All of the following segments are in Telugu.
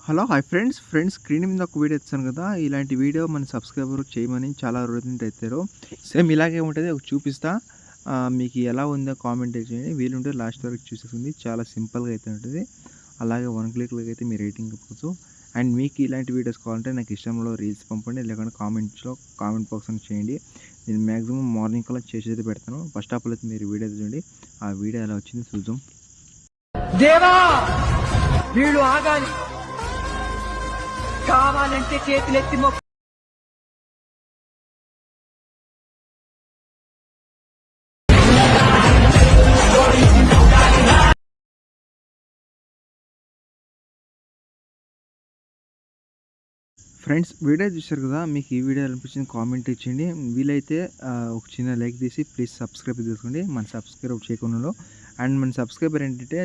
హలో హాయ్ ఫ్రెండ్స్ స్క్రీన్ మీద ఒక వీడియో ఇచ్చాను కదా. ఇలాంటి వీడియో మన సబ్స్క్రైబర్ చేయమని చాలా రోజులు అవుతారు. సేమ్ ఇలాగే ఉంటుంది, ఒక చూపిస్తా. మీకు ఎలా ఉందో కామెంట్ చేయండి. వీలుంటే లాస్ట్ వరకు చూసేసింది. చాలా సింపుల్గా అయితే ఉంటుంది. అలాగే 1 క్లిక్లో అయితే మీ రేటింగ్ ఇవ్వచ్చు. అండ్ మీకు ఇలాంటి వీడియోస్ కావాలంటే నాకు ఇష్టంలో రీల్స్ పంపండి, లేకుంటే కామెంట్ బాక్స్లో చేయండి. నేను మ్యాక్సిమం మార్నింగ్ కల్లా చేసేది పెడతాను. ఫస్ట్ ఆఫ్ ఆల్ అయితే మీరు వీడియో చూడండి. ఆ వీడియో ఎలా వచ్చింది చూద్దాం. దేవా వీళ్ళు ఆగాలి, కావాలంటే చేతులెత్తి మొక్కు. ఫ్రెండ్స్ వీడియో చూశారు కదా. మీకు ఈ వీడియో అనిపించింది కామెంట్ ఇచ్చేయండి. వీలైతే ఒక చిన్న లైక్ తీసి ప్లీజ్ సబ్స్క్రైబ్ చేసుకోండి మన సబ్స్క్రైబ్ చేయకుండా. అండ్ మన సబ్స్క్రైబర్ ఏంటంటే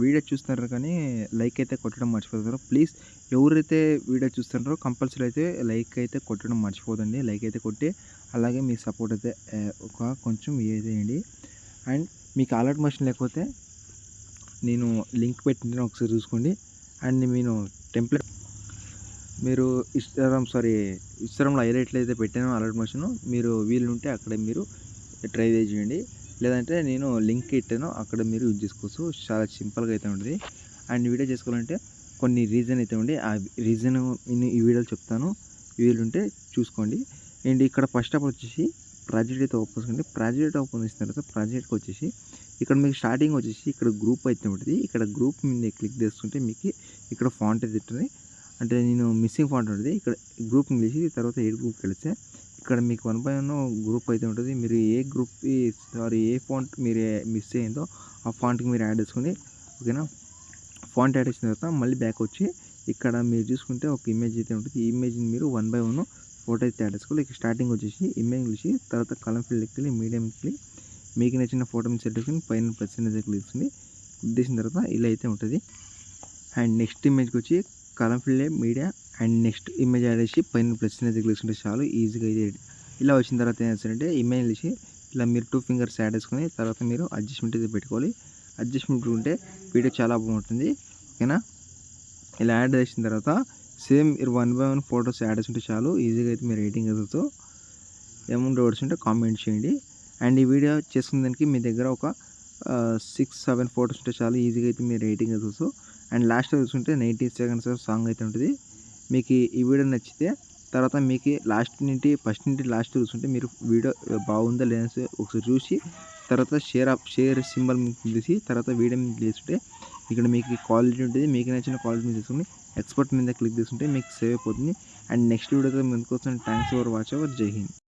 వీడియో చూస్తున్నారు కానీ లైక్ అయితే కొట్టడం మర్చిపోతారు. ప్లీజ్ ఎవరైతే వీడియో చూస్తున్నారో కంపల్సరీ అయితే లైక్ అయితే కొట్టడం మర్చిపోదండి. లైక్ అయితే కొట్టి అలాగే మీ సపోర్ట్ అయితే కొంచెం వేయండి. అండ్ మీకు అలర్ట్ మోషన్ లేకపోతే నేను లింక్ పెట్టిన ఒకసారి చూసుకోండి. అండ్ నేను టెంప్లెట్ మీరు ఇన్స్టాగ్రామ్లో హైలైట్లు అయితే పెట్టాను అలర్ట్ మోషన్. మీరు వీలుంటే అక్కడ మీరు ట్రై చేయండి. లేదంటే నేను లింక్ ఇట్టాను, అక్కడ మీరు యూజ్ చేసుకోవచ్చు. చాలా సింపుల్గా అయితే ఉంటుంది. అండ్ వీడియో చేసుకోవాలంటే కొన్ని రీజన్ అయితే ఉండి ఆ రీజన్ నేను ఈ వీడియోలో చెప్తాను. వీలుంటే చూసుకోండి. అండ్ ఇక్కడ ఫస్ట్ ఆఫ్ ఆల్ వచ్చేసి ప్రాజెక్ట్ అయితే ఓపెన్ చేసుకోండి. ప్రాజెక్ట్ ఓపెన్ చేసిన తర్వాత ప్రాజెక్ట్కి వచ్చేసి ఇక్కడ మీకు స్టార్టింగ్ వచ్చేసి ఇక్కడ గ్రూప్ అయితే ఉంటుంది. ఇక్కడ గ్రూప్ మీద క్లిక్ చేసుకుంటే మీకు ఇక్కడ ఫాంట్ అయితే ఉంటుంది. అంటే నేను మిస్సింగ్ ఫాంట్ ఉంటుంది. ఇక్కడ గ్రూప్ ఇంగ్లీష్ తర్వాత ఎయిట్ గ్రూప్కి వెళితే ఇక్కడ మీకు 1/1 గ్రూప్ అయితే ఉంటుంది. మీరు ఏ ఫాంట్ మీరు మిస్ అయిందో ఆ ఫాంట్కి మీరు యాడ్ చేసుకుని, ఓకేనా. ఫాంట్ యాడ్ చేసిన తర్వాత మళ్ళీ బ్యాక్ వచ్చి ఇక్కడ మీరు చూసుకుంటే ఒక ఇమేజ్ అయితే ఉంటుంది. ఈ ఇమేజ్ని మీరు 1/1 ఫోటో అయితే యాడ్ చేసుకోవాలి. ఇక్కడ స్టార్టింగ్ వచ్చేసి ఇమేజ్ ఇంగ్లీష్, తర్వాత కలం ఫీల్డ్కి వెళ్ళి మీడియంకి వెళ్ళి మీకు నచ్చిన ఫోటో మీద సెట్ చేసుకుని పైన % క్లిక్ చేసిన తర్వాత ఇలా అయితే ఉంటుంది. అండ్ నెక్స్ట్ ఇమేజ్కి వచ్చి కలం field media and next image add చేసి పైన +అనేది క్లిక్ చేసుకుంటే చాలు, ఈజీగా అయితే. ఇలా వచ్చిన తర్వాత ఏం చేస్తారంటే ఇమేజ్ చేసి ఇలా మీరు 2 ఫింగర్స్ యాడ్ చేసుకొని తర్వాత మీరు అడ్జస్ట్మెంట్ అయితే పెట్టుకోవాలి. అడ్జస్ట్మెంట్ ఉంటే వీడియో చాలా బాగుంటుంది, ఓకేనా. ఇలా యాడ్ చేసిన తర్వాత సేమ్ మీరు 1/1 ఫొటోస్ యాడ్ చేసుకుంటే చాలు, ఈజీగా అయితే మీరు రేటింగ్ ఇవ్వచ్చు. ఏమైనా డౌట్స్ ఉంటే కామెంట్ చేయండి. అండ్ ఈ వీడియో చేసుకున్న దానికి మీ దగ్గర ఒక 6-7 ఫొటోస్ ఉంటే చాలు, ఈజీగా అయితే మీరు రేటింగ్ ఇవ్వచ్చు. అండ్ లాస్ట్ చూసుకుంటే 90 సెకండ్స్ సాంగ్ అయితే ఉంటుంది. మీకు ఈ వీడియో నచ్చితే తర్వాత మీకు ఫస్ట్ నుండి లాస్ట్ చూసుకుంటే మీరు వీడియో బాగుందా లేదా ఒకసారి చూసి తర్వాత షేర్ సింబల్ తీసి తర్వాత వీడియో మీద తీసుకుంటే ఇక్కడ మీకు క్వాలిటీ ఉంటుంది. మీకు నచ్చిన క్వాలిటీ మీద తీసుకుని ఎక్స్పోర్ట్ మీద క్లిక్ చేసుకుంటే మీకు సేవ్ అయిపోతుంది. అండ్ నెక్స్ట్ వీడియోతో ముందుకు వస్తుంది. Thanks for watch our. జై హింద్.